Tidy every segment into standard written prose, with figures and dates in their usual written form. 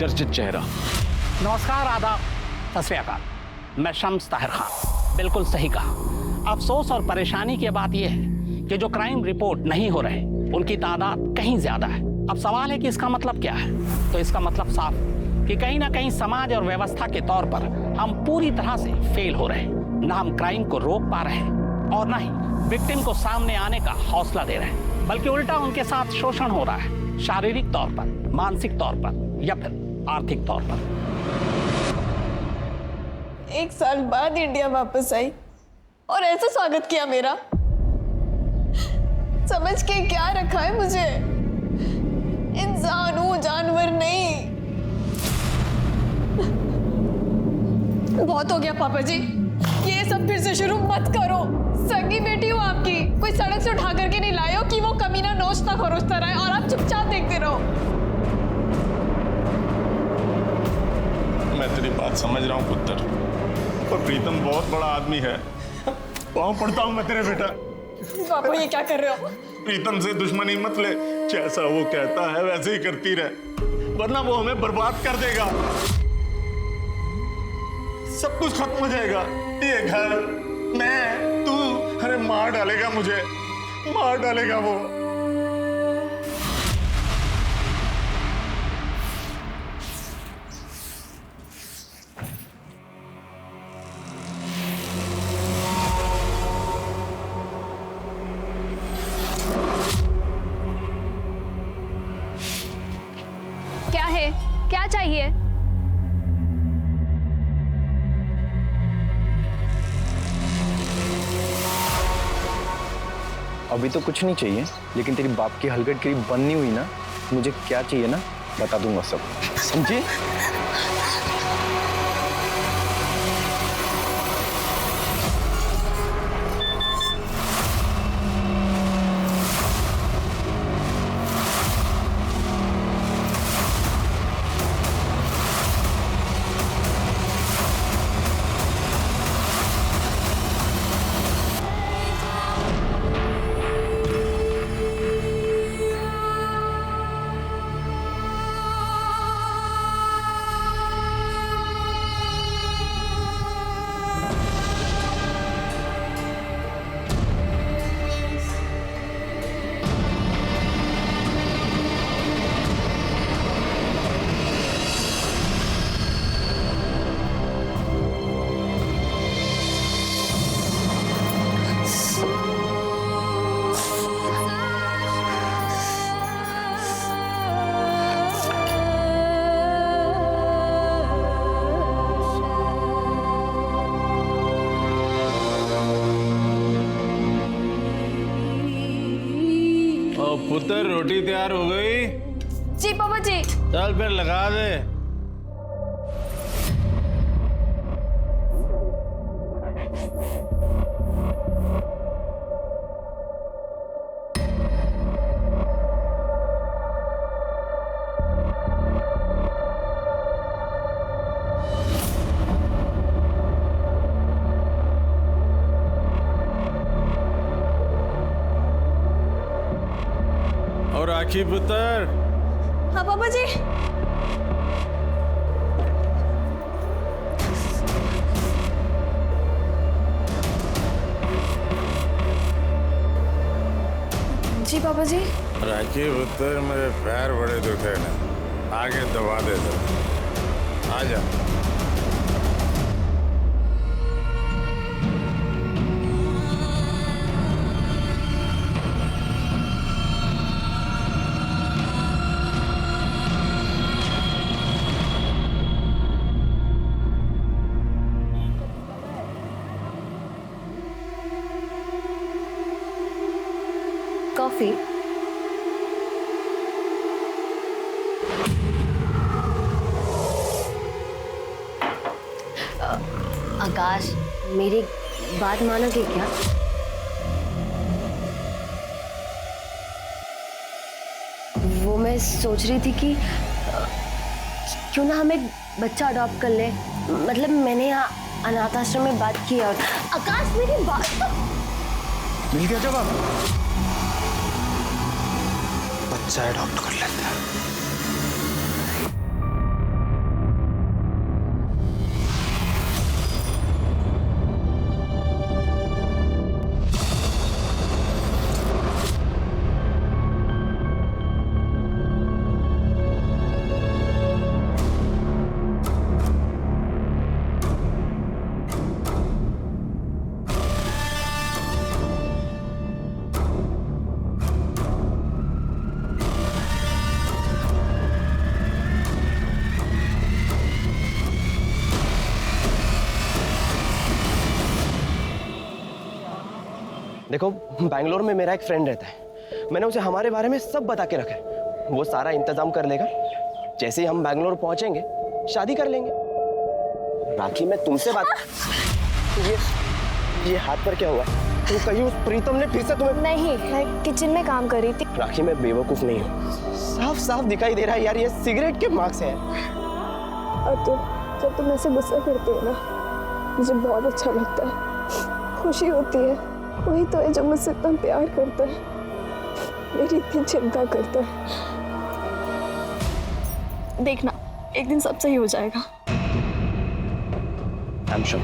चर्चित चेहरा। नमस्कार, आदाब, सत श्री अकाल। मैं शम्स ताहिर खान। बिल्कुल सही कहा। अफसोस और परेशानी की बात यह है कि जो क्राइम रिपोर्ट नहीं हो रहे उनकी तादाद कहीं ज्यादा है। अब सवाल है कि इसका मतलब क्या है? तो इसका मतलब साफ कि कहीं ना कहीं समाज और व्यवस्था के तौर पर हम पूरी तरह से फेल हो रहे हैं। ना हम क्राइम को रोक पा रहे हैं और ना ही विक्टिम को सामने आने का हौसला दे रहे हैं, बल्कि उल्टा उनके साथ शोषण हो रहा है, शारीरिक तौर पर, मानसिक तौर पर या फिर आर्थिक तौर पर। 1 साल बाद इंडिया वापस आई और ऐसा स्वागत किया मेरा। समझ के क्या रखा है मुझे? इंसान हूं, जानवर नहीं। बहुत हो गया पापा जी, ये सब फिर से शुरू मत करो। सगी बेटी हूँ आपकी, कोई सड़क से उठा करके नहीं लाए हो कि वो कमीना नोचता खरोचता रहे और आप चुपचाप देखते रहो। मैं तेरी बात समझ रहा हूँ पुत्र, और प्रीतम बहुत बड़ा आदमी है। पाँव पड़ता हूँ मैं तेरे बेटा। पापा ये क्या कर रहे हो? प्रीतम से दुश्मनी मत ले, जैसा वो कहता है वैसे ही करती रहे, वरना वो हमें बर्बाद कर देगा। सब कुछ खत्म हो जाएगा, ये घर, मैं, तू, अरे मार डालेगा मुझे, मार डालेगा वो। क्या है? क्या चाहिए? अभी तो कुछ नहीं चाहिए, लेकिन तेरी बाप की हलगट गिरी बंद नहीं हुई ना, मुझे क्या चाहिए ना बता दूंगा सब, समझी? पुत्र रोटी तैयार हो गई? जी पापा जी। चल फिर लगा दे। और राखी पुत्र। हाँ पापा जी। जी पापा जी। राखी पुत्र, मेरे पैर बड़े दुखे ना, आगे दबा दे दो। आ जा। कॉफी? आकाश, मेरी बात मानोगे क्या? वो मैं सोच रही थी कि क्यों ना हम एक बच्चा अडॉप्ट कर ले। मतलब मैंने यहाँ अनाथ आश्रम में बात की और आकाश मेरी बात तो मिल गया जवाब। बच्चा अडॉप्ट कर लेते हैं। देखो, बैंगलोर में मेरा एक फ्रेंड रहता है, मैंने उसे हमारे बारे में सब बता के रखा है। वो सारा इंतजाम कर लेगा। जैसे ही हम बैंगलोर पहुंचेंगे शादी कर लेंगे। राखी, मैं तुमसे बात ये हाथ पर क्या हुआ? तो कहीं उस प्रीतम ने फिर से तुम्हें? नहीं, मैं किचन में काम कर रही थी। राखी, मैं बेवकूफ नहीं हूँ, साफ साफ दिखाई दे रहा है यार, ये सिगरेट के मार्क्स हैं। और जब तुम ऐसे गुस्सा करते हो ना, मुझे बहुत अच्छा लगता है, खुशी होती है। वही तो है जो मुझसे इतना प्यार करता है, मेरी इतनी चिंता करता है। देखना, एक दिन सब सही हो जाएगा। आई एम श्योर,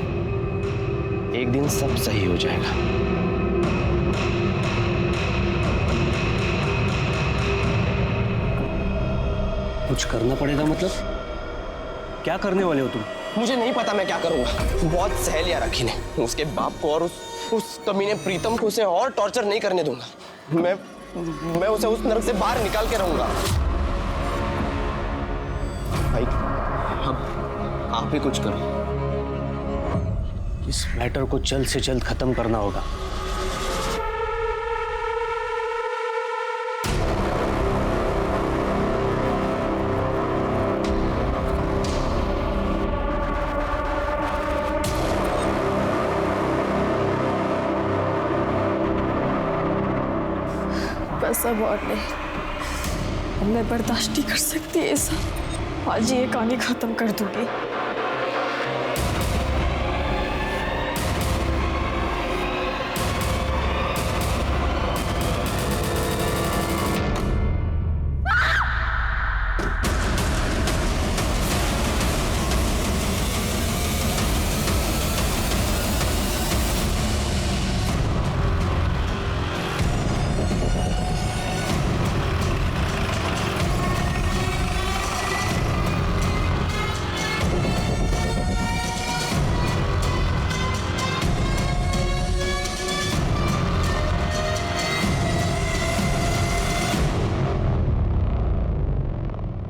एक दिन सब सही हो जाएगा। कुछ करना पड़ेगा मतलब? क्या करने वाले हो तुम? मुझे नहीं पता मैं क्या करूंगा। बहुत सहेलियां रखी ने उसके बाप को और उस कमीने प्रीतम को उसे और टॉर्चर नहीं करने दूंगा। मैं उसे उस नरक से बाहर निकाल के रहूंगा। भाई, अब आप ही कुछ करो। इस मैटर को जल्द से जल्द खत्म करना होगा। बस अब और नहीं, अब मैं बर्दाश्त नहीं कर सकती ये सब। आज ये कहानी खत्म कर दूंगी।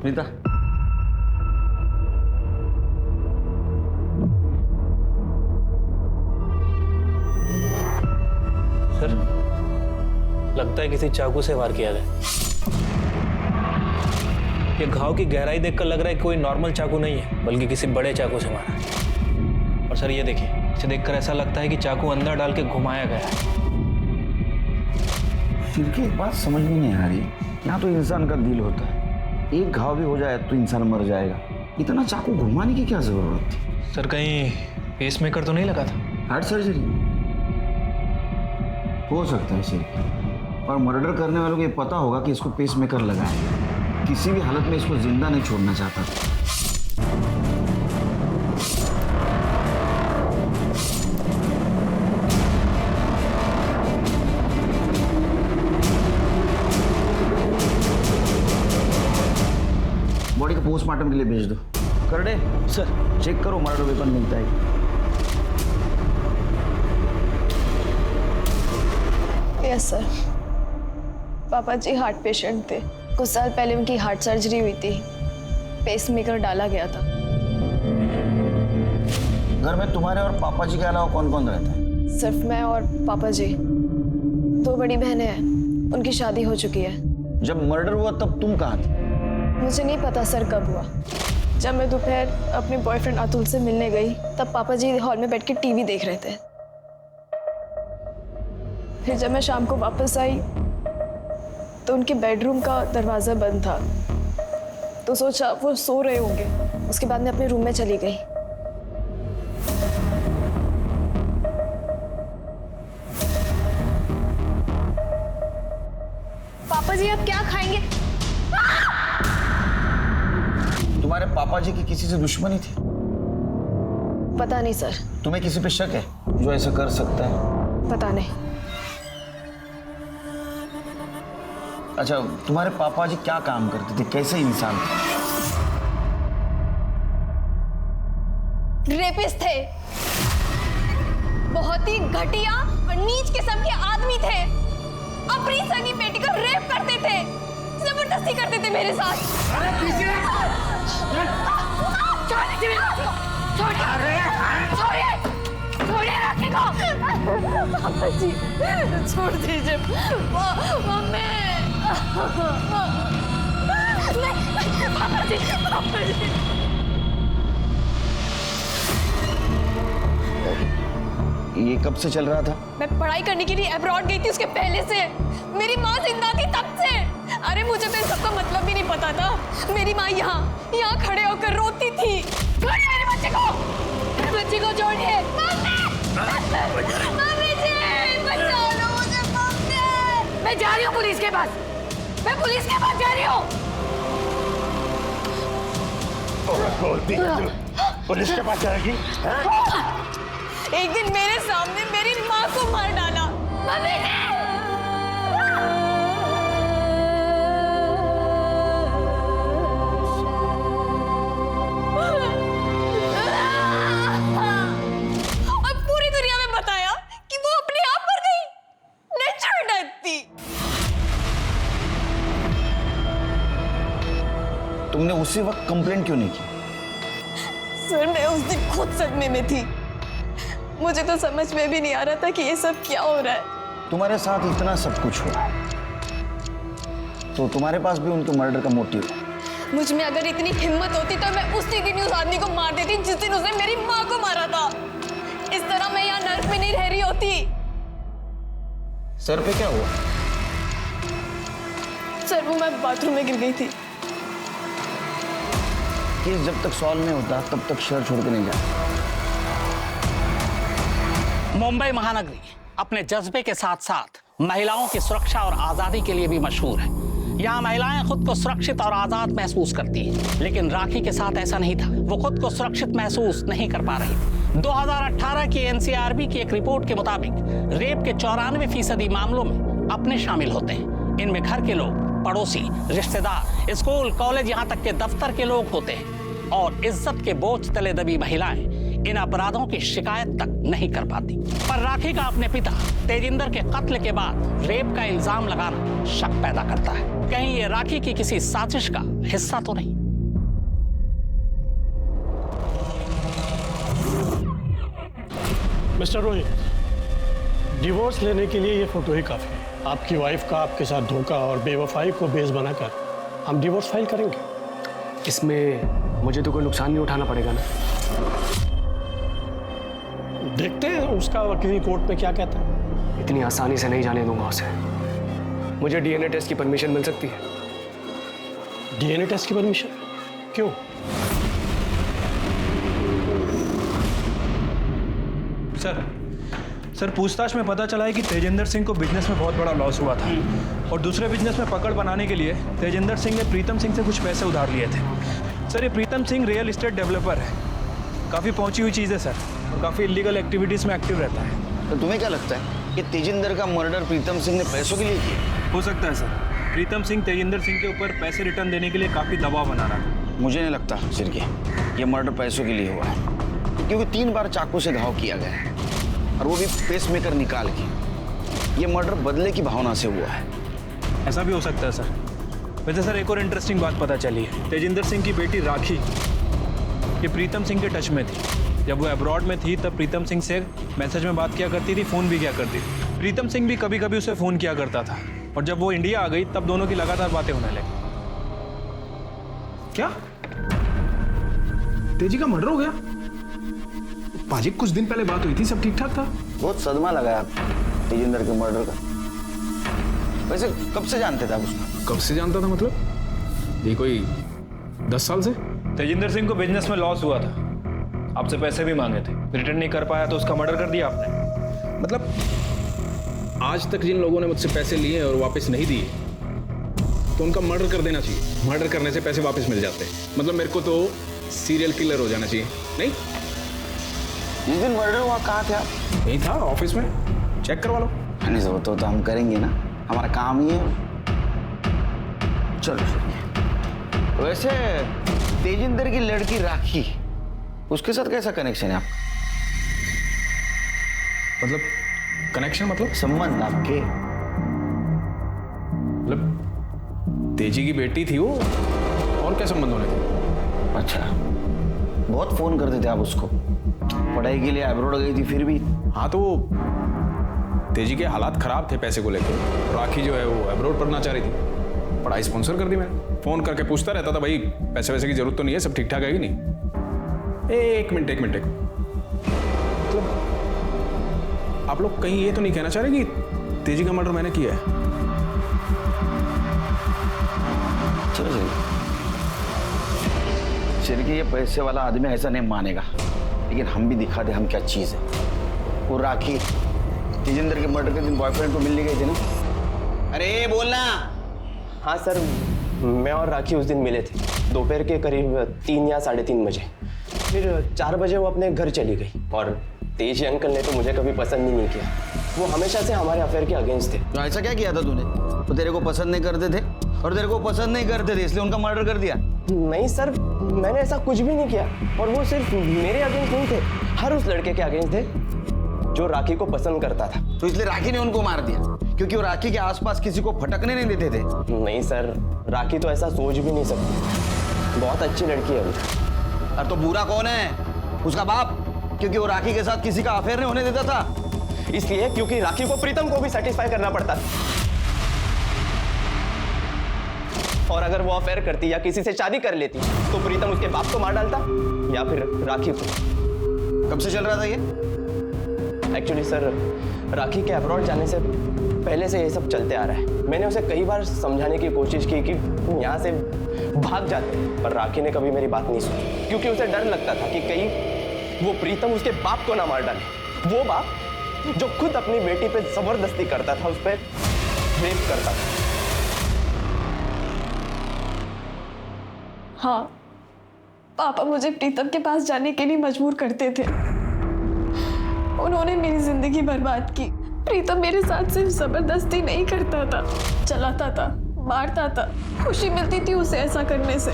रीता, सर, लगता है किसी चाकू से वार किया गया। ये घाव की गहराई देखकर लग रहा है कि कोई नॉर्मल चाकू नहीं है, बल्कि किसी बड़े चाकू से मारा है। और सर ये देखिए, इसे देखकर ऐसा लगता है कि चाकू अंदर डाल के घुमाया गया है। फिर की एक बात समझ में नहीं आ रही, यहाँ तो इंसान का दिल होता है, एक घाव भी हो जाए तो इंसान मर जाएगा, इतना चाकू घुमाने की क्या जरूरत थी? सर कहीं पेसमेकर तो नहीं लगा था? हार्ट सर्जरी हो सकता है सिर्फ, और मर्डर करने वालों को ये पता होगा कि इसको पेसमेकर लगा है, किसी भी हालत में इसको जिंदा नहीं छोड़ना चाहता। बॉडी को पोस्टमार्टम के लिए भेज दो। कर दे सर, चेक करो मर्डर वेपन मिलता है। यस सर, पापा जी हार्ट पेशेंट थे। कुछ साल पहले उनकी हार्ट सर्जरी हुई थी, पेसमेकर डाला गया था। घर में तुम्हारे और पापा जी के अलावा कौन कौन रहता है? सिर्फ मैं और पापा जी। 2 बड़ी बहनें हैं, उनकी शादी हो चुकी है। जब मर्डर हुआ तब तुम कहाँ थी? मुझे नहीं पता सर कब हुआ। जब मैं दोपहर अपने बॉयफ्रेंड अतुल से मिलने गई, तब पापा जी हॉल में बैठ के टीवी देख रहे थे। फिर जब मैं शाम को वापस आई तो उनके बेडरूम का दरवाज़ा बंद था, तो सोचा वो सो रहे होंगे। उसके बाद मैं अपने रूम में चली गई। पापा जी आप क्या खाएंगे? तुम्हारे पापा जी की किसी से दुश्मनी थी? पता नहीं सर। तुम्हें किसी पे शक है जो ऐसा कर सकता है? पता नहीं। अच्छा, तुम्हारे पापा जी क्या काम करते थे, कैसे इंसान थे? रेपिस्ट थे, बहुत ही घटिया और नीच किस्म के आदमी थे। अपनी सगी बेटी को रेप करते थे, जबरदस्ती करते थे मेरे साथ। छोड़िए राखी को। पापा जी छोड़ दीजिए। मम्मी नहीं, पापा जी, पापा जी। ये कब से चल रहा था? मैं पढ़ाई करने के लिए अब्रॉड गई थी, उसके पहले से। मेरी माँ जिंदा थी तब से। अरे मुझे तो इन सबका मतलब भी नहीं पता था। मेरी माँ यहाँ खड़े होकर रोती थी। छोड़िए मेरे बच्चे को छोड़िए। मम्मी जी बचाओ लो मुझे, मम्मी। मैं जा रही हूँ पुलिस के पास। मैं पुलिस के पास जा रही हूँ। पुलिस के पास जाएगी? एक दिन मेरे सामने मेरी माँ को मार डाला। मम्मी और पूरी दुनिया में बताया कि वो अपने आप मर गई। नेचुरल डेथ थी। तुमने उसी वक्त कंप्लेंट क्यों नहीं की? सर मैं उस दिन खुद सदमे में थी। मुझे तो समझ में भी नहीं आ रहा था कि ये सब क्या हो रहा है। तुम्हारे साथ इतना सब कुछ हो रहा है तो तुम्हारे पास भी उनके मर्डर का मोटिव है। मुझ में अगर इतनी हिम्मत होती तो मैं उसी दिन उस आदमी को मार देती जिस दिन उसने मेरी माँ को मारा था। इस तरह मैं यहाँ नर्क में नहीं रह रही होती। सर पे क्या हुआ? सर वो मैं बाथरूम में गिर गई थी। केस जब तक सॉल्व नहीं होता तब तक शहर छोड़ के नहीं जाता। मुंबई महानगरी अपने जज्बे के साथ साथ महिलाओं की सुरक्षा और आजादी के लिए भी मशहूर है। यहाँ महिलाएं खुद को सुरक्षित और आजाद महसूस करती हैं, लेकिन राखी के साथ ऐसा नहीं था। वो खुद को सुरक्षित महसूस नहीं कर पा रही थी। 2018 की एनसीआरबी की एक रिपोर्ट के मुताबिक रेप के 94% मामलों में अपने शामिल होते हैं। इनमें घर के लोग, पड़ोसी, रिश्तेदार, स्कूल, कॉलेज, यहाँ तक के दफ्तर के लोग होते हैं। और इज्जत के बोझ तले दबी महिलाएं इन अपराधों की शिकायत तक नहीं कर पाती। पर राखी का अपने पिता तेजिंदर के कत्ल के बाद रेप का इल्जाम लगाना शक पैदा करता है। कहीं ये राखी की किसी साजिश का हिस्सा तो नहीं? मिस्टर रोहित, डिवोर्स लेने के लिए ये फोटो ही काफी है। आपकी वाइफ का आपके साथ धोखा और बेवफाई को बेस बनाकर हम डिवोर्स फाइल करेंगे। इसमें मुझे तो कोई नुकसान नहीं उठाना पड़ेगा ना? देखते हैं उसका वकील कोर्ट में क्या कहता है। इतनी आसानी से नहीं जाने दूंगा उसे। मुझे डीएनए टेस्ट की परमिशन मिल सकती है? डीएनए टेस्ट की परमिशन? क्यों? सर पूछताछ में पता चला है कि तेजिंदर सिंह को बिजनेस में बहुत बड़ा लॉस हुआ था और दूसरे बिजनेस में पकड़ बनाने के लिए तेजिंदर सिंह ने प्रीतम सिंह से कुछ पैसे उधार लिए थे। सर ये Pritam Singh real estate developer है, काफ़ी पहुंची हुई चीज़ है सर, और काफ़ी इलीगल एक्टिविटीज़ में एक्टिव रहता है। तो तुम्हें क्या लगता है कि तेजिंदर का मर्डर प्रीतम सिंह ने पैसों के लिए किया? हो सकता है सर। प्रीतम सिंह तेजिंदर सिंह के ऊपर पैसे रिटर्न देने के लिए काफ़ी दबाव बना रहा था। मुझे नहीं लगता सिरके ये मर्डर पैसों के लिए हुआ है, क्योंकि 3 बार चाकू से घाव किया गया है और वो भी पेसमेकर निकाल के। ये मर्डर बदले की भावना से हुआ है। ऐसा भी हो सकता है सर। वैसे सर एक और इंटरेस्टिंग बात पता चली है। तेजिंदर सिंह की बेटी राखी ये प्रीतम सिंह के टच में थी। जब वो अब्रॉड में थी तब प्रीतम सिंह से मैसेज में बात किया करती थी, फ़ोन भी किया करती थी। प्रीतम सिंह भी कभी कभी उसे फ़ोन किया करता था, और जब वो इंडिया आ गई तब दोनों की लगातार बातें होने लगी। क्या तेजी का मर्डर हो गया? पाजी कुछ दिन पहले बात हुई थी, सब ठीक ठाक था। बहुत सदमा लगा है तेजिंदर के मर्डर का। वैसे कब से जानते थे आप उसको? कब से जानता था मतलब? ये कोई 10 साल से? तेजिंदर सिंह को बिजनेस में लॉस हुआ था, आपसे पैसे भी मांगे थे, रिटर्न नहीं कर पाया तो उसका मर्डर कर दिया आपने। मतलब आज तक जिन लोगों ने मुझसे पैसे लिए और वापस नहीं दिए तो उनका मर्डर कर देना चाहिए। मर्डर करने से पैसे वापस मिल जाते हैं। मतलब मेरे को तो सीरियल किलर हो जाना चाहिए। नहीं, जिस दिन मर्डर हुआ कहाँ थे आप? नहीं था, ऑफिस में। चेक करवा लो। नहीं सर, तो हम करेंगे ना, हमारा काम ही है। चलो वैसे तेजिंदर की लड़की राखी, उसके साथ कैसा कनेक्शन है आपका? मतलब कनेक्शन मतलब? संबंध आपके? मतलब तेजी की बेटी थी वो, और क्या संबंध होने थे? अच्छा, बहुत फोन करते थे आप उसको? पढ़ाई के लिए अब्रॉड गई थी फिर भी? हाँ तो तेजी के हालात खराब थे पैसे को लेकर। राखी जो है वो अब्रॉड पढ़ना चाह रही थी, पढ़ाई स्पॉन्सर कर दी मैंने। फोन करके पूछता रहता था, भाई पैसे वैसे की जरूरत तो नहीं है, सब ठीक ठाक है कि नहीं। एक मिनट मतलब आप लोग कहीं ये तो नहीं कहना चाह रहे कि तेजी का मर्डर मैंने किया है? चलो चलिए कि ये पैसे वाला आदमी ऐसा नहीं मानेगा, लेकिन हम भी दिखा दे हम क्या चीज है। वो राखी तेजिंदर के मर्डर के दिन बॉयफ्रेंड को मिलने गई थी ना। अरे बोलना। हाँ सर, मैं और राखी उस दिन मिले थे दोपहर के करीब 3 या 3:30 बजे। फिर 4 बजे वो अपने घर चली गई। और तेजी अंकल ने तो मुझे कभी पसंद ही नहीं किया, वो हमेशा से हमारे अफेयर के अगेंस्ट थे। तो ऐसा क्या किया था तूने? तो तेरे को पसंद नहीं करते थे और तेरे को पसंद नहीं करते थे इसलिए उनका मर्डर कर दिया? नहीं सर, मैंने ऐसा कुछ भी नहीं किया। और वो सिर्फ मेरे अगेंस्ट नहीं थे, हर उस लड़के के अगेंस्ट थे जो राखी को पसंद करता था। तो इसलिए राखी ने उनको मार दिया क्योंकि वो राखी के आसपास किसी को फटकने नहीं देते थे? नहीं सर, राखी तो ऐसा सोच भी नहीं सकती, बहुत अच्छी लड़की है वो। और तो बुरा कौन है? उसका बाप, क्योंकि वो राखी के साथ किसी का अफेयर नहीं होने देता था। इसलिए क्योंकि राखी को प्रीतम को भी सेटिस्फाई करना पड़ता था। और अगर वो अफेयर करती या किसी से शादी कर लेती तो प्रीतम उसके बाप को मार डालता या फिर राखी को। कब से चल रहा था ये? एक्चुअली सर, राखी के अब्रॉड जाने से पहले से ये सब चलते आ रहा है। मैंने उसे कई बार समझाने की कोशिश की कि यहाँ से भाग जाते, पर राखी ने कभी मेरी बात नहीं सुनी क्योंकि उसे डर लगता था कि कहीं वो प्रीतम उसके बाप को ना मार डाले। वो बाप जो खुद अपनी बेटी पे जबरदस्ती करता था, उस पर रेप करता था। हाँ, पापा मुझे प्रीतम के पास जाने के लिए मजबूर करते थे। उन्होंने मेरी जिंदगी बर्बाद की। प्रीतम मेरे साथ सिर्फ जबरदस्ती नहीं करता था, चलाता था, मारता था। खुशी मिलती थी उसे ऐसा करने से।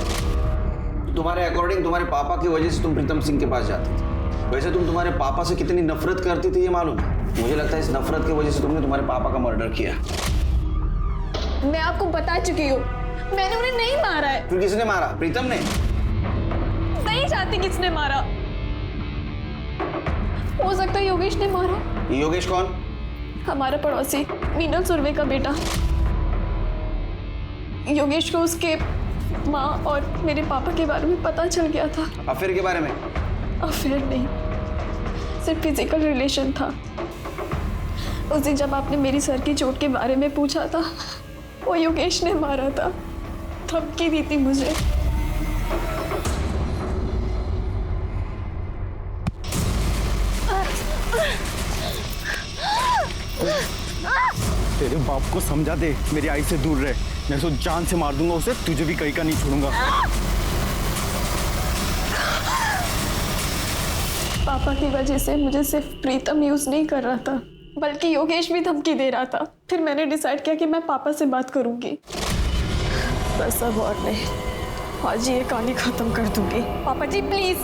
तुम्हारे अकॉर्डिंग तुम्हारे पापा की वजह से तुम प्रीतम सिंह के पास जाती थी। वैसे तुम तुम्हारे पापा से कितनी नफरत करती थी ये मालूम है? मुझे लगता है इस नफरत की वजह से तुमने तुम्हारे पापा का मर्डर किया। मैं आपको बता चुकी हूँ, मैंने उन्हें नहीं मारा है। फिर किसने मारा? प्रीतम ने? नहीं जानती किसने मारा। हो सकता है योगेश ने मारा। योगेश कौन? हमारा पड़ोसी, मीनल सुरवे का बेटा। योगेश को उसके माँ और मेरे पापा के बारे में पता चल गया था। अफेयर के बारे में? अफेयर नहीं, सिर्फ फिजिकल रिलेशन था। उस दिन जब आपने मेरी सर की चोट के बारे में पूछा था, वो योगेश ने मारा था। धमकी दी थी मुझे। तेरे बाप को समझा दे मेरी आई से दूर रहे, मैं तो जान से मार दूंगा उसे, तुझे भी कहीं का नहीं छोड़ूंगा। पापा की वजह से मुझे सिर्फ प्रीतम यूज नहीं कर रहा था, बल्कि योगेश भी धमकी दे रहा था। फिर मैंने डिसाइड किया कि मैं पापा से बात करूंगी। बस अब और नहीं, आज ये कहानी खत्म कर दूंगी। पापा जी प्लीज,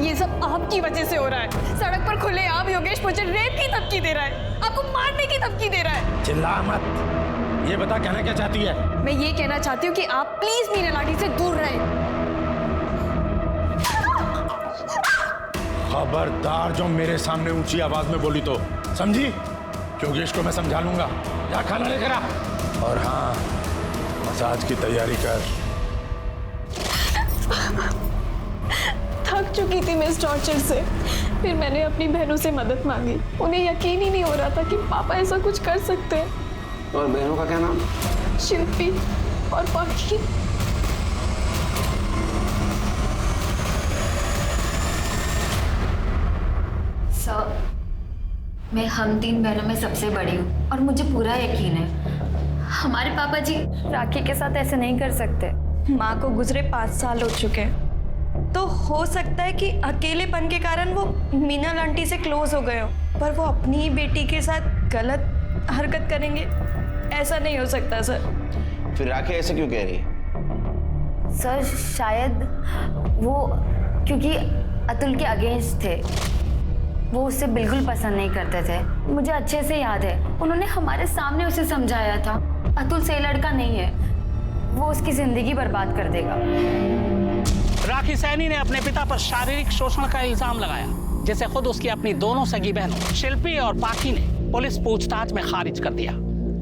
ये सब आपकी वजह से हो रहा है। सड़क पर खुले आम योगेश मुझे रेप की धमकी दे रहा है, आपको मारने की धमकी दे रहा है। चिल्ला मत, ये बता कहना क्या चाहती है? मैं ये कहना चाहती हूँ कि आप प्लीज मीना लाठी से दूर रहें। खबरदार जो मेरे सामने ऊंची आवाज में बोली तो समझी? योगेश को मैं समझा लूंगा। या खाना लेकर आ, और हाँ, मसाज की तैयारी कर। थक चुकी थी मैं इस टॉर्चर से। फिर मैंने अपनी बहनों से मदद मांगी। उन्हें यकीन ही नहीं हो रहा था कि पापा ऐसा कुछ कर सकते हैं। और बहनों का क्या नाम? शिल्पी और पाखी। सर, मैं हम 3 बहनों में सबसे बड़ी हूँ और मुझे पूरा यकीन है हमारे पापा जी राखी के साथ ऐसे नहीं कर सकते। माँ को गुजरे 5 साल हो चुके हैं, तो हो सकता है कि अकेलेपन के कारण वो मीनल आंटी से क्लोज हो गए हो, पर वो अपनी ही बेटी के साथ गलत हरकत करेंगे, ऐसा नहीं हो सकता सर। फिर राखी ऐसे क्यों कह रही है? सर शायद वो क्योंकि अतुल के अगेंस्ट थे, वो उससे बिल्कुल पसंद नहीं करते थे। मुझे अच्छे से याद है, उन्होंने हमारे सामने उसे समझाया था अतुल सही लड़का नहीं है, वो उसकी जिंदगी बर्बाद कर देगा। राखी सैनी ने अपने पिता पर शारीरिक शोषण का इल्जाम लगाया, जिसे खुद उसकी अपनी दोनों सगी बहनों शिल्पी और पाखी ने पुलिस पूछताछ में खारिज कर दिया।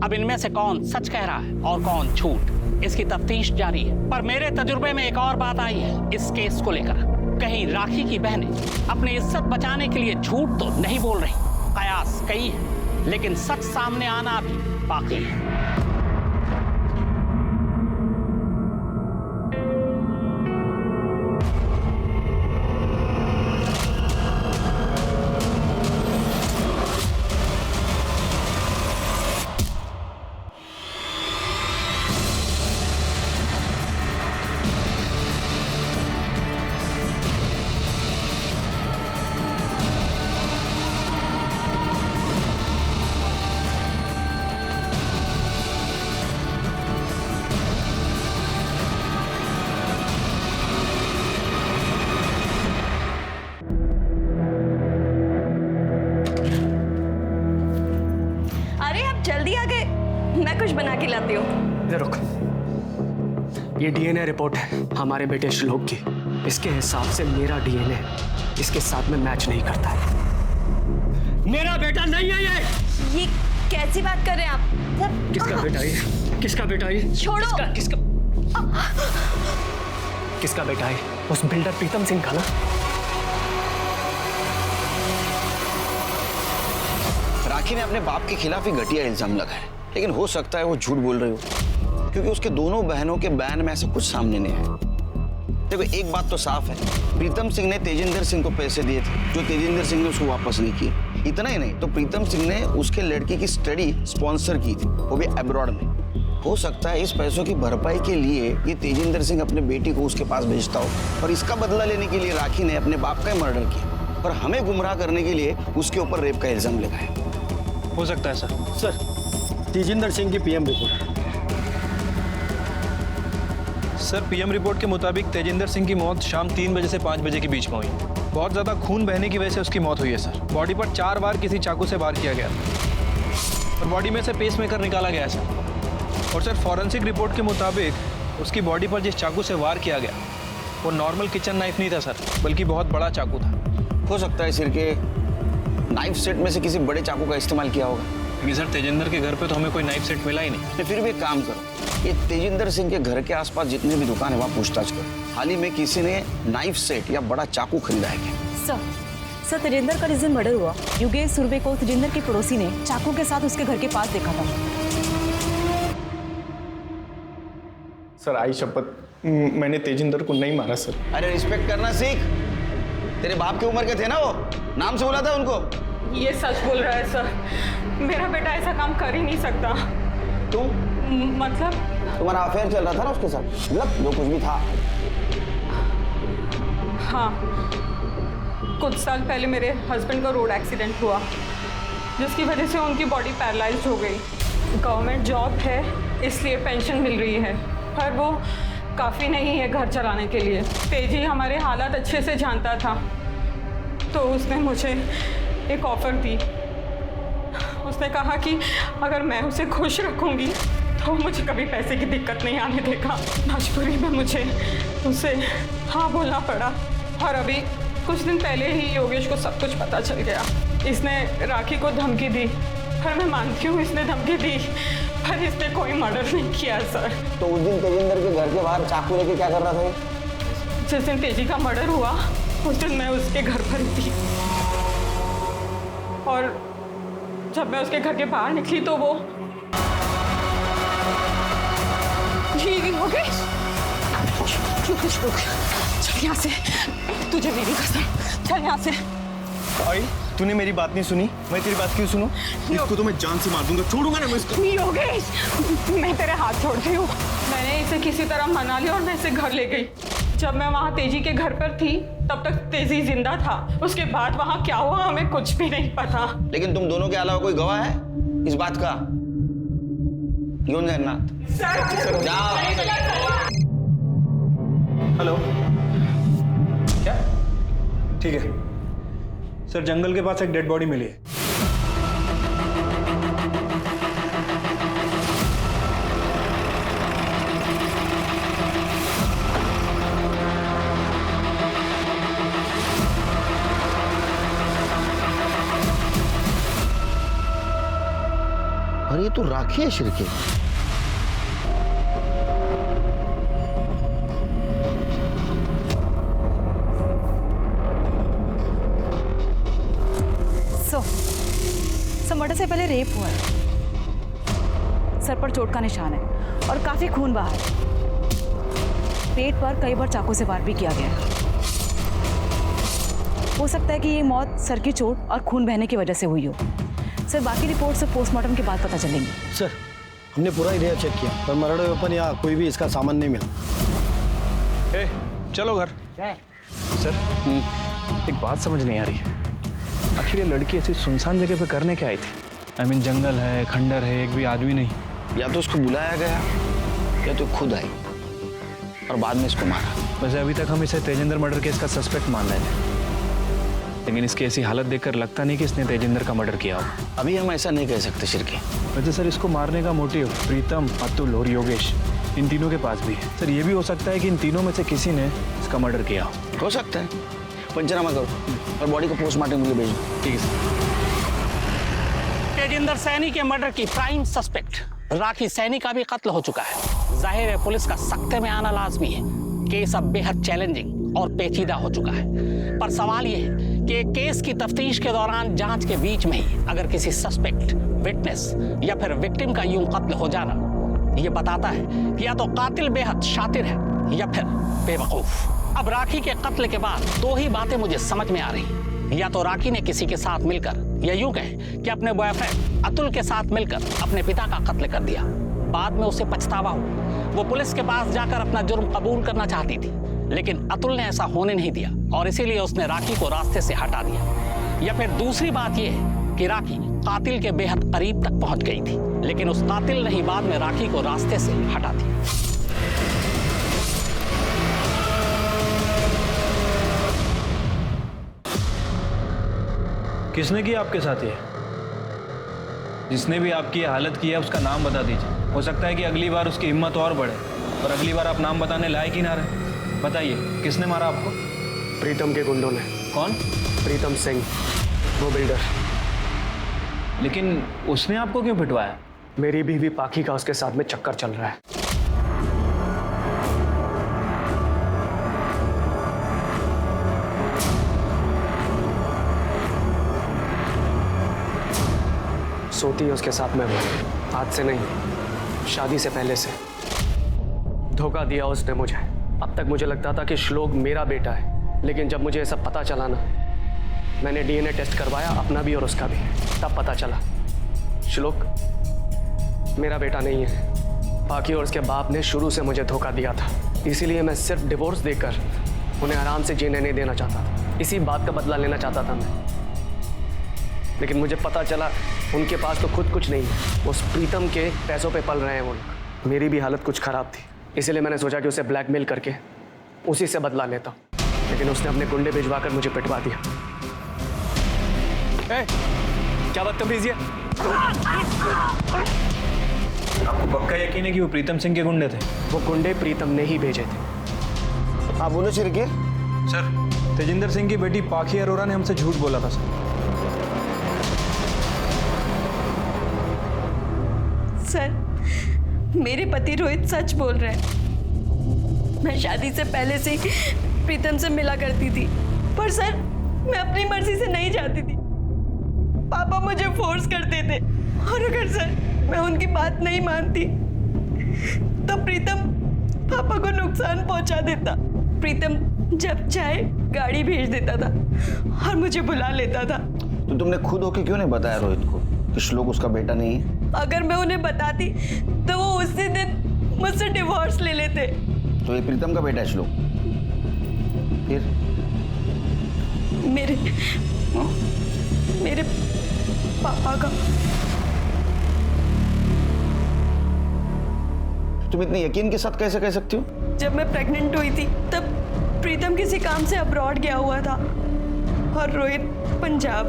अब इनमें से कौन सच कह रहा है और कौन झूठ, इसकी तफ्तीश जारी है। पर मेरे तजुर्बे में एक और बात आई है इस केस को लेकर। कहीं राखी की बहनें अपनी इज्जत बचाने के लिए झूठ तो नहीं बोल रही। कयास कई है, लेकिन सच सामने आना भी बाकी है। जल्दी आ गए, मैं कुछ बना के लाती हूँ। ये रुक, ये डीएनए रिपोर्ट है हमारे बेटे श्लोक की। इसके हिसाब से मेरा डीएनए इसके साथ में मैच नहीं करता है। मेरा बेटा नहीं है ये कैसी बात कर रहे हैं आप? किसका बेटा है? किसका बेटा है? छोड़ो। किसका बेटा है? उस बिल्डर प्रीतम सिंह का ना। राखी ने अपने बाप के खिलाफ ही घटिया इल्जाम लगाया, लेकिन हो सकता है वो झूठ बोल रही हो, क्योंकि उसके दोनों बहनों के बयान में ऐसा कुछ सामने नहीं आया। देखो एक बात तो साफ है, प्रीतम सिंह ने तेजिंदर सिंह को पैसे दिए थे जो तेजिंदर सिंह ने उसको वापस नहीं किए। इतना ही नहीं तो प्रीतम सिंह ने उसके लड़की की स्टडी स्पॉन्सर की थी, वो भी अब्रॉड में। हो सकता है इस पैसों की भरपाई के लिए ये तेजिंदर सिंह अपने बेटी को उसके पास भेजता हो और इसका बदला लेने के लिए राखी ने अपने बाप का मर्डर किया और हमें गुमराह करने के लिए उसके ऊपर रेप का इल्जाम लगाया। हो सकता है सर, तेजिंदर सिंह की PM report. Sir, PM report के मुताबिक तेजिंदर सिंह की मौत शाम 3 बजे से 5 बजे के बीच में हुई। बहुत ज़्यादा खून बहने की वजह से उसकी मौत हुई है सर। बॉडी पर 4 बार किसी चाकू से वार किया गया और बॉडी में से पेसमेकर निकाला गया सर। और सर, फॉरेंसिक रिपोर्ट के मुताबिक उसकी बॉडी पर जिस चाकू से वार किया गया वो नॉर्मल किचन नाइफ नहीं था सर, बल्कि बहुत बड़ा चाकू था। हो सकता है सिर के नाइफ सेट में से किसी बड़े चाकू का इस्तेमाल किया होगा। लेकिन सर, तेजिंदर के घर पे तो हमें कोई नाइफ सेट मिला ही नहीं। तो फिर भी एक काम करो, ये तेजिंदर सिंह के घर के आसपास जितने भी दुकान है वहाँ पूछताछ करो। हाल ही में किसी ने नाइफ सेट या बड़ा चाकू खरीदा है क्या? सर, तेजिंदर का जिस दिन मर्डर हुआ, योगेश सुरभि को तेजिंदर के पड़ोसी ने चाकू के साथ उसके घर के पास देखा था। सर, आई शपथ, मैंने तेजिंदर को नहीं मारा सर। अरे रिस्पेक्ट करना सीख। तेरे बाप की उम्र के थे ना वो, नाम से बुला था उनको। ये सच बोल रहा है सर, मेरा बेटा ऐसा काम कर ही नहीं सकता। तुम मतलब तुम्हारा अफेयर चल रहा था ना उसके साथ, मतलब जो कुछ भी था। हाँ, कुछ साल पहले मेरे हस्बैंड का रोड एक्सीडेंट हुआ जिसकी वजह से उनकी बॉडी पैरालाइज्ड हो गई। गवर्नमेंट जॉब है इसलिए पेंशन मिल रही है, पर वो काफ़ी नहीं है घर चलाने के लिए। तेजी हमारे हालात अच्छे से जानता था तो उसने मुझे एक ऑफ़र दी। उसने कहा कि अगर मैं उसे खुश रखूंगी तो मुझे कभी पैसे की दिक्कत नहीं आने देगा। मजबूरी में मुझे उसे हाँ बोलना पड़ा और अभी कुछ दिन पहले ही योगेश को सब कुछ पता चल गया। इसने राखी को धमकी दी, पर मैं मानती हूँ इसने धमकी दी, पर इसने कोई मर्डर नहीं किया सर। तो उस दिन तेजिंदर के घर के बाहर चाकू लेके क्या कर रहा था? जिस दिन तेजी का मर्डर हुआ उस दिन मैं उसके घर पर थी और जब मैं उसके घर के बाहर निकली तो वो योगेश, चल यहाँ से, तुझे मेरी कसम, चल यहाँ से। आई, तूने मेरी बात नहीं सुनी, मैं तेरी बात क्यों सुनूं? इसको तो मैं जान से मार दूंगा, छोड़ूंगा ना मैं इसको। योगेश, मैं तेरे हाथ छोड़ रही हूँ। मैंने इसे किसी तरह मना लिया और मैं इसे घर ले गई। जब मैं वहाँ तेजी के घर पर थी तब तक तेजी जिंदा था। उसके बाद वहाँ क्या हुआ हमें कुछ भी नहीं पता। लेकिन तुम दोनों के अलावा कोई गवाह है इस बात का? योन जगन्नाथ, जाओ। हेलो, क्या? ठीक है सर, जंगल के पास एक डेड बॉडी मिली है। तो राखी है शिरके। सो मर्डर से पहले रेप हुआ है, सर पर चोट का निशान है और काफी खून बहा है। पेट पर कई बार चाकू से वार भी किया गया है। हो सकता है कि ये मौत सर की चोट और खून बहने की वजह से हुई हो। सर बाकी रिपोर्ट से पोस्टमार्टम के बाद पता चलेंगी। सर हमने पूरा एरिया चेक किया पर मर्डर वेपन या कोई भी इसका सामान नहीं मिला। चलो घर। सर एक बात समझ नहीं आ रही है, आखिर ये लड़की ऐसी सुनसान जगह पे करने क्या आई थी? आई मीन जंगल है, खंडर है, एक भी आदमी नहीं। या तो उसको बुलाया गया या तो खुद आई और बाद में इसको मारा। वैसे अभी तक हम इसे तेजिंदर मर्डर केस का सस्पेक्ट मान रहे थे, लेकिन इसकी ऐसी हालत देखकर लगता नहीं कि इसने तेजिंदर का मर्डर किया हो। अभी हम ऐसा नहीं कह सकते शिरके। वैसे सर इसको मारने का मोटिव प्रीतम, अतुल और योगेश इन तीनों के पास भी है। सर ये भी हो सकता है कि इन तीनों में से किसी ने इसका मर्डर किया हो सकता है। पंचनामा करो और बॉडी को पोस्टमार्टम के लिए भेजो। ठीक है सर। तेजिंदर सैनी के मर्डर की प्राइम सस्पेक्ट राखी सैनी का भी कत्ल हो चुका है। जाहिर है पुलिस का सख्ते में आना लाजमी है। केस अब बेहद चैलेंजिंग और पेचीदा हो चुका है। पर सवाल यह है कि केस की तफ्तीश के दौरान जांच के बीच में ही अगर किसी सस्पेक्ट, विटनेस या फिर विक्टिम का यूं कत्ल हो जाना, ये बताता है कि या तो कातिल बेहद शातिर है या फिर बेवकूफ। अब राखी के कत्ल के बाद दो ही बातें मुझे समझ में आ रही। या तो राखी ने किसी के साथ मिलकर, या यूं कहें कि अपने बॉयफ्रेंड अतुल के साथ मिलकर अपने पिता का कत्ल कर दिया। बाद में उसे पछतावा हुआ। वो पुलिस के पास जाकर अपना जुर्म कबूल करना चाहती थी, लेकिन अतुल ने ऐसा होने नहीं दिया और इसीलिए उसने राखी को रास्ते से हटा दिया। या फिर दूसरी बात यह है कि राखी कातिल के बेहद करीब तक पहुंच गई थी, लेकिन उस कातिल ने ही बाद में राखी को रास्ते से हटा दिया। किसने किया आपके साथ ये? जिसने भी आपकी ये हालत की है उसका नाम बता दीजिए। हो सकता है कि अगली बार उसकी हिम्मत और बढ़े और अगली बार आप नाम बताने लायक ही ना रहे। बताइए किसने मारा आपको? प्रीतम के गुंडों ने। कौन? प्रीतम सिंह, वो बिल्डर। लेकिन उसने आपको क्यों पिटवाया? मेरी बीवी पाखी का उसके साथ में चक्कर चल रहा है। सोती है उसके साथ में वो, आज से नहीं, शादी से पहले से। धोखा दिया उसने मुझे। अब तक मुझे लगता था कि श्लोक मेरा बेटा है, लेकिन जब मुझे ये सब पता चला ना, मैंने डीएनए टेस्ट करवाया, अपना भी और उसका भी, तब पता चला श्लोक मेरा बेटा नहीं है। पाखी और उसके बाप ने शुरू से मुझे धोखा दिया था, इसीलिए मैं सिर्फ डिवोर्स देकर उन्हें आराम से जीने नहीं देना चाहता था। इसी बात का बदला लेना चाहता था मैं। लेकिन मुझे पता चला उनके पास तो खुद कुछ नहीं है, उस प्रीतम के पैसों पे पल रहे हैं वो लोग। मेरी भी हालत कुछ खराब थी, इसीलिए मैंने सोचा कि उसे ब्लैकमेल करके उसी से बदला लेता हूँ, लेकिन उसने अपने गुंडे भिजवाकर मुझे पिटवा दिया। क्या बदतमीजी है? आपको पक्का यकीन है कि वो प्रीतम सिंह के गुंडे थे? वो गुंडे प्रीतम ने ही भेजे थे। आप बोलो शिरके। सर तेजिंदर सिंह की बेटी पाखी अरोरा ने हमसे झूठ बोला था सर। मेरे पति रोहित सच बोल रहे हैं। मैं शादी से पहले से ही प्रीतम से मिला करती थी, पर सर मैं अपनी मर्जी से नहीं चाहती थी। पापा मुझे फोर्स करते थे और अगर सर मैं उनकी बात नहीं मानती तो प्रीतम पापा को नुकसान पहुंचा देता। प्रीतम जब चाहे गाड़ी भेज देता था और मुझे बुला लेता था। तो तुमने खुद होके क्यों नहीं बताया रोहित को कि श्लोक उसका बेटा नहीं है? अगर मैं उन्हें बताती तो वो उसी दिन मुझसे डिवोर्स ले लेते। तो ये प्रीतम का बेटा है श्लोक? फिर मेरे पापा का। तुम इतने यकीन के साथ कैसे कह सकती हो? जब मैं प्रेग्नेंट हुई थी तब प्रीतम किसी काम से अब्रॉड गया हुआ था और रोहित पंजाब।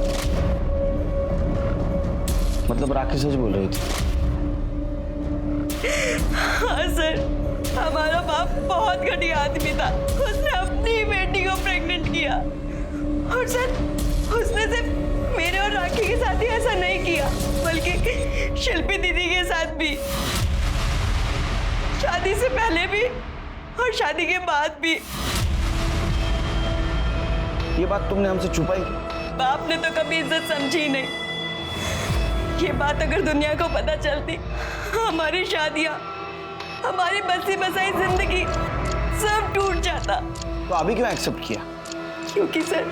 मतलब राखी सच बोल रही थी? हाँ सर, हमारा बाप बहुत घटिया आदमी था। उसने अपनी बेटी को प्रेग्नेंट किया और सर उसने सिर्फ मेरे और राखी के साथ ही ऐसा नहीं किया, बल्कि शिल्पी दीदी के साथ भी, शादी से पहले भी और शादी के बाद भी। ये बात तुमने हमसे छुपाई? बाप ने तो कभी इज्जत समझी ही नहीं। ये बात अगर दुनिया को पता चलती, हमारी शादियां, हमारी बसी बसाई जिंदगी सब टूट जाता। तो अभी क्यों एक्सेप्ट किया? क्योंकि सर,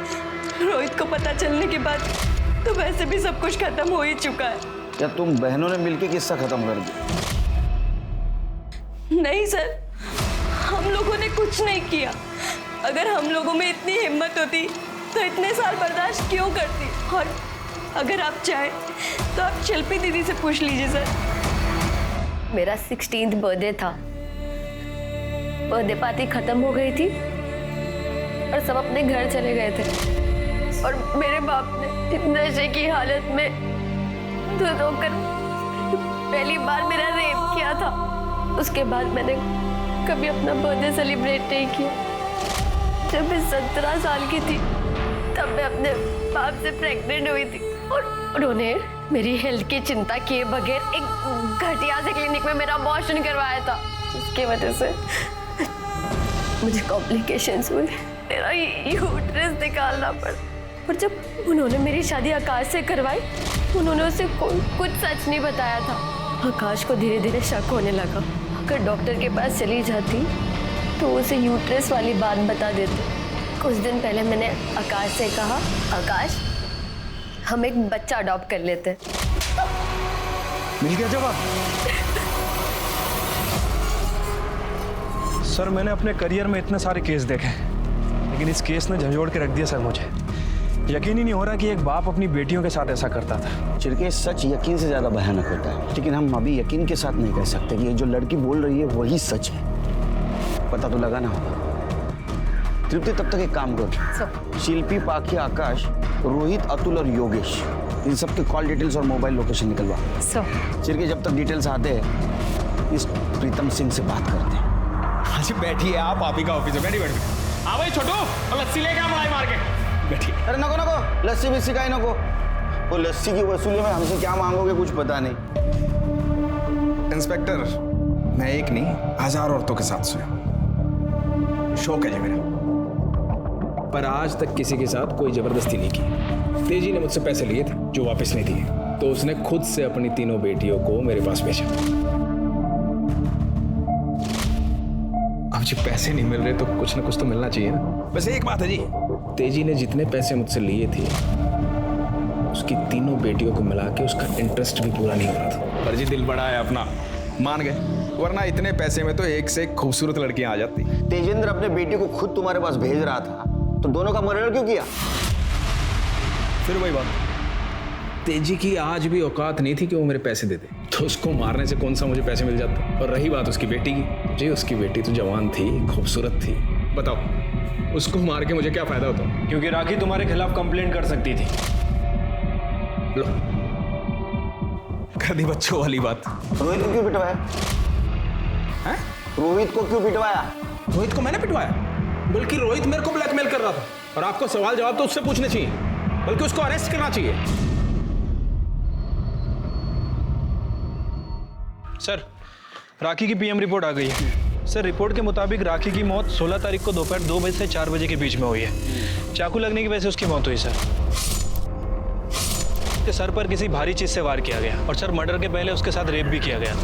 रोहित को पता चलने के बाद तो वैसे भी सब कुछ खत्म हो ही चुका है। या तुम बहनों ने मिलकर किस्सा खत्म कर दिया? नहीं सर, हम लोगों ने कुछ नहीं किया। अगर हम लोगों में इतनी हिम्मत होती तो इतने साल बर्दाश्त क्यों करती? और अगर आप चाहें तो आप शिल्पी दीदी से पूछ लीजिए सर। मेरा 16th बर्थडे था। बर्थडे पार्टी खत्म हो गई थी और सब अपने घर चले गए थे, और मेरे बाप ने नशे की हालत में दूध होकर पहली बार मेरा रेप किया था। उसके बाद मैंने कभी अपना बर्थडे सेलिब्रेट नहीं किया। जब मैं 17 साल की थी तब मैं अपने बाप से प्रेग्नेंट हुई थी, और उन्होंने मेरी हेल्थ की चिंता किए बगैर एक घटिया से क्लिनिक में मेरा अबॉर्शन करवाया था, जिसकी वजह से मुझे कॉम्प्लिकेशंस हुए, मेरा यूट्रस निकालना पड़ा। और जब उन्होंने मेरी शादी आकाश से करवाई, उन्होंने उसे कुछ सच नहीं बताया था। आकाश को धीरे धीरे शक होने लगा। अगर डॉक्टर के पास चली जाती तो उसे यूट्रस वाली बात बता देते। कुछ दिन पहले मैंने आकाश से कहा, आकाश हम एक बच्चा अडॉप्ट कर लेते। मिल गया जवाब? सर मैंने अपने करियर में इतने सारे केस देखे, लेकिन इस केस ने झंझोड़ के रख दिया सर। मुझे यकीन ही नहीं हो रहा कि एक बाप अपनी बेटियों के साथ ऐसा करता था। चिरके, सच यकीन से ज्यादा भयानक होता है, लेकिन हम अभी यकीन के साथ नहीं कह सकते कि ये जो लड़की बोल रही है वही सच है। पता तो लगाना होगा। तृप्ति, तब तक एक काम करो, शिल्पी, पाखी, आकाश, रोहित, अतुल और योगेश, इन सब के कॉल डिटेल्स और मोबाइल लोकेशन निकलवा। चिरके, जब तक डिटेल्स आते हैं इस प्रीतम सिंह से बात करते हैं। अच्छा बैठिए आप ही का ऑफिस है, बैठिए। हाँ भाई छोटू, लस्सी लेके आ मलाई मार के। बैठिए। अरे नको, लस्सी बिस्सी का ही नको। वो लस्सी की वसूली में हमसे क्या मांगोगे कुछ पता नहीं। इंस्पेक्टर, मैं एक नहीं 1000 औरतों के साथ सोया, शौक है ये मेरा, पर आज तक किसी के साथ कोई जबरदस्ती नहीं की। तेजी ने मुझसे पैसे लिए थे जो वापस नहीं दिए, तो उसने खुद से अपनी तीनों बेटियों को मेरे पास भेजा। अब जी पैसे नहीं मिल रहे तो कुछ ना कुछ तो मिलना चाहिए ना। बस एक बात है जी, तेजी ने जितने पैसे मुझसे लिए थे उसकी तीनों बेटियों को मिला के उसका इंटरेस्ट भी पूरा नहीं हो रहा था। पर जी दिल बड़ा है अपना, मान गए, वरना इतने पैसे में तो एक से एक खूबसूरत लड़कियां आ जाती। तेजेंद्र अपने बेटी को खुद तुम्हारे पास भेज रहा था, तो दोनों का मर्डर क्यों किया? फिर वही बात, तेजी की आज भी औकात नहीं थी कि वो मेरे पैसे दे दे, तो उसको मारने से कौन सा मुझे पैसे मिल जाते। और रही बात उसकी बेटी की, जी उसकी बेटी तो जवान थी, खूबसूरत थी, बताओ उसको मार के मुझे क्या फायदा होता? क्योंकि राखी तुम्हारे खिलाफ कंप्लेंट कर सकती थी। लो कर दी बच्चों वाली बात। रोहित को क्यों पिटवाया? हैं? रोहित को क्यों पिटवाया? रोहित को मैंने पिटवाया? बल्कि रोहित मेरे को ब्लैकमेल कर रहा था, और आपको सवाल जवाब तो उससे पूछने चाहिए, बल्कि उसको अरेस्ट करना चाहिए। सर राखी की पीएम रिपोर्ट आ गई है। सर रिपोर्ट के मुताबिक राखी की मौत 16 तारीख को दोपहर 2 बजे से 4 बजे के बीच में हुई है। चाकू लगने की वजह से उसकी मौत हुई सर। उसके सर पर किसी भारी चीज से वार किया गया, और सर मर्डर के पहले उसके साथ रेप भी किया गया।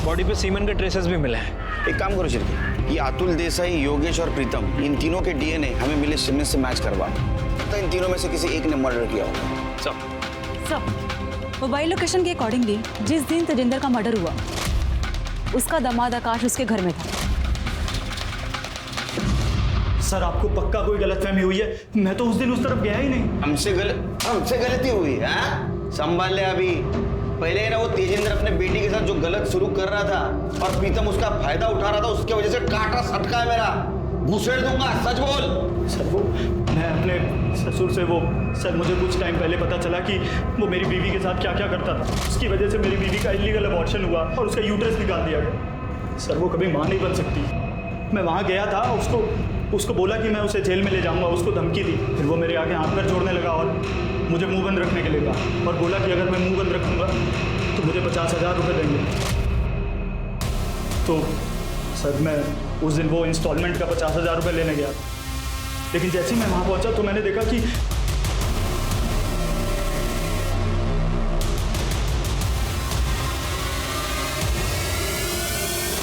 बॉडी पे सीमेंट के ट्रेसेस भी मिले हैं। एक काम करो चिरके, ये अतुल देसाई, योगेश और प्रीतम, इन तीनों के डीएनए हमें मिले सीमेंट से मैच करवा, तो इन तीनों में से किसी एक ने मर्डर किया होगा। सब मोबाइल लोकेशन के अकॉर्डिंगली जिस दिन तेजिंदर का मर्डर हुआ उसका दामाद आकाश उसके घर में था। सर आपको पक्का कोई गलतफहमी हुई है, मैं तो उस दिन उस तरफ गया ही नहीं। हमसे गलती हुई है? संभाल ले अभी। पहले ना वो तेजेंद्र अपने बेटी के साथ जो गलत शुरू कर रहा था और प्रीतम उसका फायदा उठा रहा था, उसके वजह से काटा सटका है मेरा। घुसेड़ दूंगा, सच बोल। सर वो मैं अपने ससुर से सर मुझे कुछ टाइम पहले पता चला कि वो मेरी बीवी के साथ क्या क्या करता था। उसकी वजह से मेरी बीवी का इलीगल अबॉर्शन हुआ और उसका यूट्रस निकाल दिया गया। सर वो कभी मां नहीं बन सकती। मैं वहाँ गया था, उसको उसको बोला कि मैं उसे जेल में ले जाऊंगा, उसको धमकी दी। फिर वो मेरे आगे हाथ पैर जोड़ने लगा और मुझे मुंह बंद रखने के लिए कहा और बोला कि अगर मैं मुंह बंद रखूंगा तो मुझे 50,000 रुपये देंगे। तो सर मैं उस दिन वो इंस्टॉलमेंट का 50,000 रुपये लेने गया, लेकिन जैसे ही मैं वहाँ पहुँचा तो मैंने देखा कि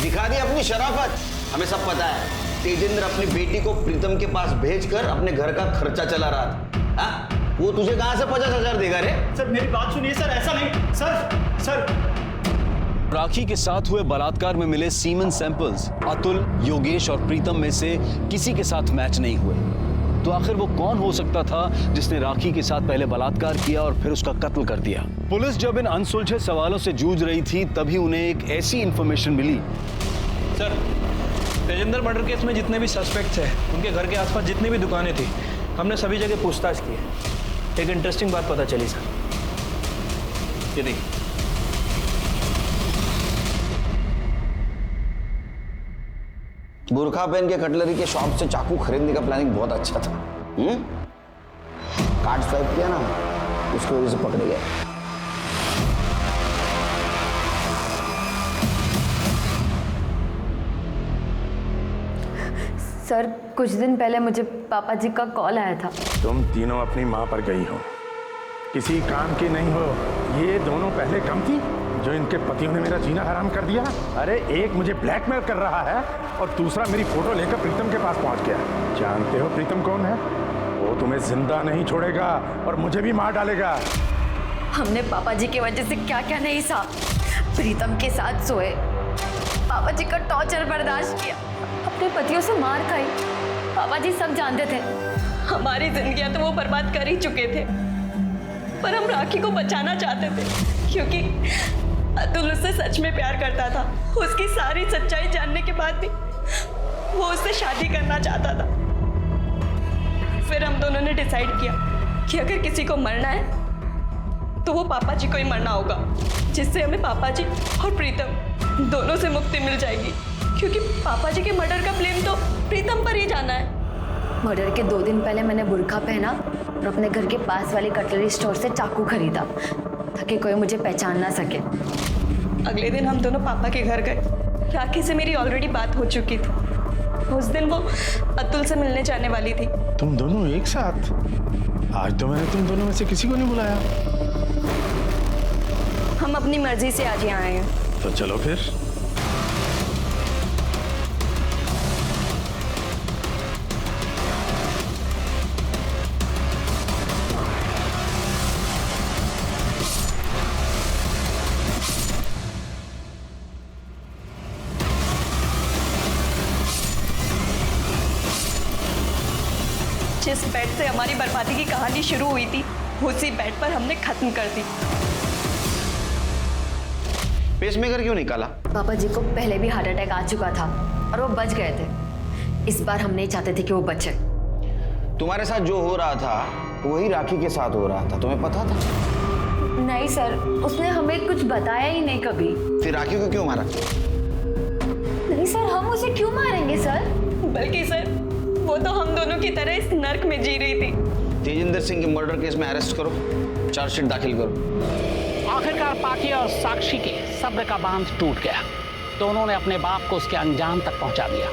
दिखा दी अपनी शराफत। हमें सब पता है तेजिंदर अपनी बेटी को प्रीतम के पास भेजकर अपने घर का खर्चा चला रहा था। हाँ? वो तुझे कहां से 50,000 देगा रे? सर मेरी बात सुनिए सर, ऐसा नहीं सर। राखी के साथ हुए बलात्कार में मिले सीमन सैंपल्स अतुल, योगेश और प्रीतम में से किसी के साथ मैच नहीं हुए। तो आखिर वो कौन हो सकता था जिसने राखी के साथ पहले बलात्कार किया और फिर उसका कत्ल कर दिया? पुलिस जब इन अनसुलझे सवालों से जूझ रही थी तभी उन्हें एक ऐसी इंफॉर्मेशन मिली। सर, तेजिंदर मर्डर केस में जितने भी सस्पेक्ट्स हैं, उनके घर के आसपास जितनी भी दुकानें थी, हमने सभी जगह पूछताछ की है। एक इंटरेस्टिंग बात पता चली सर। ये देखिए, बुरखा पहन के कटलरी के शॉप से चाकू खरीदने का प्लानिंग बहुत अच्छा था। कार्ड स्वाइप किया ना, उसकी वजह से पकड़े गए। सर, कुछ दिन पहले मुझे पापा जी का कॉल आया था। तुम तीनों अपनी माँ पर गई हो, किसी काम की नहीं हो। ये दोनों पहले कम थी जो इनके पतियों ने मेरा जीना हराम कर दिया। अरे एक मुझे ब्लैकमेल कर रहा है और दूसरा मेरी फोटो लेकर प्रीतम के पास पहुंच गया। जानते हो प्रीतम कौन है? वो तुम्हें जिंदा नहीं छोड़ेगा और मुझे भी मार डालेगा। हमने पापा जी की वजह से क्या क्या नहीं सहा। प्रीतम के साथ सोए, पापा जी का टॉर्चर बर्दाश्त किया, अपने पतियों से मार खाई। पापा जी सब जानते थे। हमारी जिंदगियां तो वो बर्बाद कर ही चुके थे, पर हम राखी को बचाना चाहते थे क्योंकि अतुल उससे सच में प्यार करता था। उसकी सारी सच्चाई जानने के बाद भी वो उससे शादी करना चाहता था। फिर हम दोनों ने डिसाइड किया कि अगर किसी को मरना है तो वो पापा जी को ही मरना होगा, जिससे हमें पापा जी और प्रीतम दोनों से मुक्ति मिल जाएगी। क्योंकि पापा जी के मर्डर का ब्लेम तो प्रीतम पर ही जाना है। मर्डर के 2 दिन पहले मैंने बुर्का पहना और अपने घर के पास वाले कटलरी स्टोर से चाकू खरीदा ताकि कोई मुझे पहचान ना सके। अगले दिन हम दोनों पापा के घर गए। राखी से मेरी ऑलरेडी बात हो चुकी थी। उस दिन वो अतुल से मिलने जाने वाली थी। तुम दोनों एक साथ? आज तो मैंने तुम दोनों में से किसी को नहीं बुलाया। हम अपनी मर्जी से आज यहाँ आए हैं। तो चलो फिर। जिस बेड से हमारी बर्बादी की कहानी शुरू हुई थी, उसी बेड पर हमने खत्म कर दी। पेसमेकर क्यों निकाला? पापा जी को पहले भी हार्ट अटैक आ चुका था और वो बच गए थे। इस बार हम नहीं चाहते थे कि वो बचे। तुम्हारे साथ जो हो रहा था वही राखी के साथ हो रहा था, तुम्हें पता था? नहीं सर, उसने हमें कुछ बताया ही नहीं कभी। फिर राखी को क्यों मारा? नहीं सर, हम उसे क्यों मारेंगे सर? बल्कि सर, वो तो हम दोनों की तरह इस नर्क में जी रही थी। तेजिंदर सिंह के मर्डर केस में अरेस्ट करो, चार्जशीट दाखिल करो। आखिरकार पाकी और साक्षी के सब्र का बांध टूट गया। दोनों ने अपने बाप को उसके अंजाम तक पहुंचा दिया।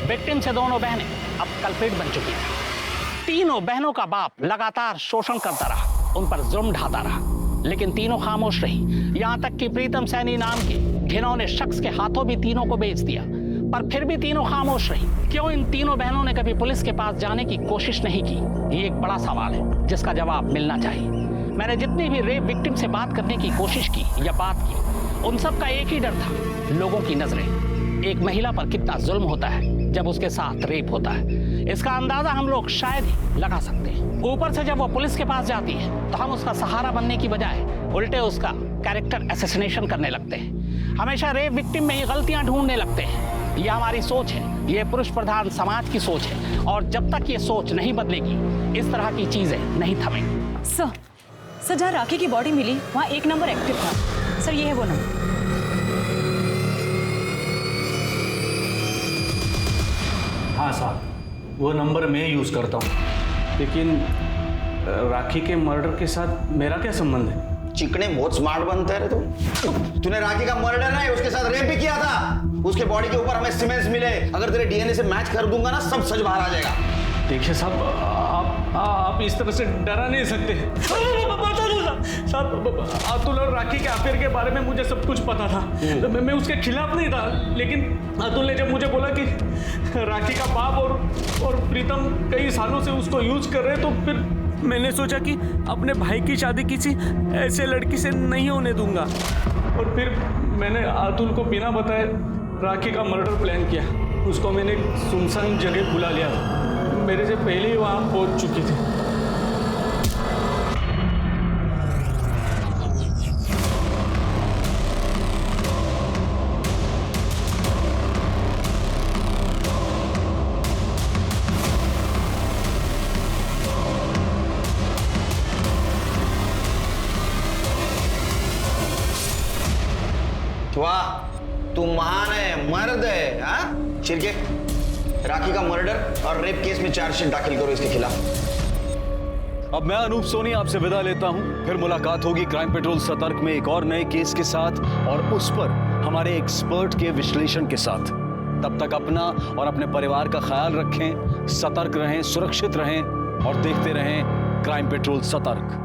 विक्टिम से दोनों बहनें अब कल्प्रिट बन चुकी थी। तीनों बहनों का बाप लगातार शोषण करता रहा, उन पर जुर्म ढाता रहा, लेकिन तीनों खामोश रही। यहां तक कि प्रीतम सैनी नाम के घिनौने शख्स के हाथों भी तीनों को बेच दिया, पर फिर भी तीनों खामोश रही। क्यों इन तीनों बहनों ने कभी पुलिस के पास जाने की कोशिश नहीं की? ये एक बड़ा सवाल है जिसका जवाब मिलना चाहिए। मैंने जितनी भी रेप विक्टिम से बात करने की कोशिश की या बात की, उन सब का एक ही डर था, लोगों की नजरें। एक महिला पर कितना जुल्म होता है जब उसके साथ रेप होता है, इसका अंदाजा हम लोग शायद ही लगा सकते हैं। ऊपर से जब वो पुलिस के पास जाती है तो हम उसका सहारा बनने की बजाय उल्टे उसका कैरेक्टर असैसिनेशन करने लगते हैं। हमेशा रेप विक्टिम में ये गलतियां ढूंढने लगते हैं। ये हमारी सोच है, ये पुरुष प्रधान समाज की सोच है, और जब तक ये सोच नहीं बदलेगी इस तरह की चीजें नहीं थमेंगी। सर, जहाँ राखी की बॉडी मिली वहाँ एक नंबर एक्टिव था। सर, ये है वो नंबर। हाँ साहब, वो नंबर मैं यूज़ करता हूँ, लेकिन राखी के मर्डर के साथ मेरा क्या संबंध है? चिकने बहुत स्मार्ट बनता है रे तू। तूने राखी का मर्डर नहीं, उसके साथ रेप भी किया था। उसके बॉडी के ऊपर हमें सीमेंट्स मिले। अगर तेरे डीएनए से मैच कर दूंगा ना, सब सच बाहर आ जाएगा। देखिए साहब, आप इस तरह से डरा नहीं सकते। साहब, अतुल और राखी के अफेयर के बारे में मुझे सब कुछ पता था। मैं उसके खिलाफ नहीं था, लेकिन अतुल ने जब मुझे बोला कि राखी का बाप और प्रीतम कई सालों से उसको यूज कर रहे हैं, तो फिर मैंने सोचा कि अपने भाई की शादी किसी ऐसे लड़की से नहीं होने दूंगा। और फिर मैंने अतुल को बिना बताए राखी का मर्डर प्लान किया। उसको मैंने सुनसान जगह बुला लिया था, मेरे से पहले ही वहाँ पहुँच चुकी थी। वाह, तू महान है, मर्द है। हाँ शिरके, राखी का मर्डर और रेप केस में चार्जशीट दाखिल करो इसके खिलाफ। अब मैं अनूप सोनी आपसे विदा लेता हूं। फिर मुलाकात होगी क्राइम पेट्रोल सतर्क में एक और नए केस के साथ और उस पर हमारे एक्सपर्ट के विश्लेषण के साथ। तब तक अपना और अपने परिवार का ख्याल रखें, सतर्क रहें, सुरक्षित रहें और देखते रहें क्राइम पेट्रोल सतर्क।